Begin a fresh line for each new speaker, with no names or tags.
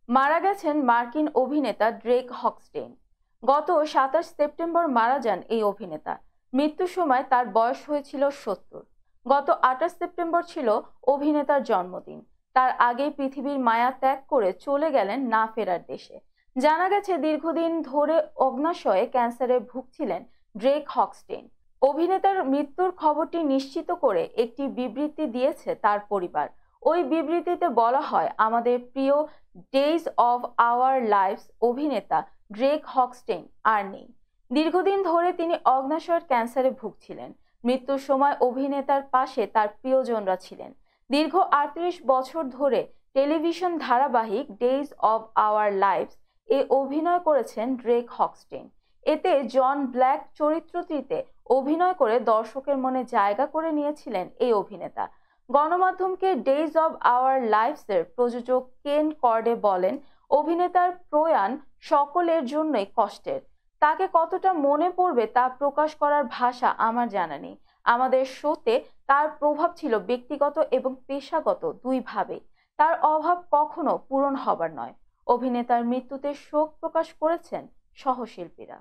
মারা গেছেন মার্কিন অভিনেতা ড্রেক হক্সটেইন। গত 27 সেপ্টেম্বর মারা যান এই অভিনেতা। মৃত্যুর সময় তার বয়স হয়েছিল 70। গত 28 সেপ্টেম্বর ছিল অভিনেতার জন্মদিন। তার আগেই পৃথিবীর মায়া ত্যাগ করে চলে গেলেন না ফেরার দেশে। জানা গেছে দীর্ঘদিন ধরে অগ্নাশয়ে ক্যান্সারে ভুগছিলেন ড্রেক হক্সটেইন। অভিনেতার মৃত্যুর খবরটি নিশ্চিত করে একটি বিবৃতি দিয়েছে তার পরিবার। ওই বিবৃতিতে বলা হয়, আমাদের প্রিয় ডেইজ অব আওয়ার লাইফস অভিনেতা ড্রেক হক্সটেইন আর নেই। দীর্ঘদিন ধরে তিনি অগ্ন্যাশয়ের ক্যান্সারে ভুগছিলেন। মৃত্যুর সময় অভিনেতার পাশে তার প্রিয়জনরা ছিলেন। দীর্ঘ 38 বছর ধরে টেলিভিশন ধারাবাহিক ডেইজ অব আওয়ার লাইফস এ অভিনয় করেছেন ড্রেক হক্সটেইন। এতে জন ব্ল্যাক চরিত্রটিতে অভিনয় করে দর্শকের মনে জায়গা করে নিয়েছিলেন এই অভিনেতা। গণমাধ্যমকে ডেইজ অব আওয়ার লাইফসের প্রযোজক কেন কর্ডে বলেন, অভিনেতার প্রয়াণ সকলের জন্যই কষ্টের। তাকে কতটা মনে পড়বে তা প্রকাশ করার ভাষা আমার জানা নেই। আমাদের শোতে তার প্রভাব ছিল ব্যক্তিগত এবং পেশাগত দুইভাবে। তার অভাব কখনো পূরণ হবার নয়। অভিনেতার মৃত্যুতে শোক প্রকাশ করেছেন সহশিল্পীরা।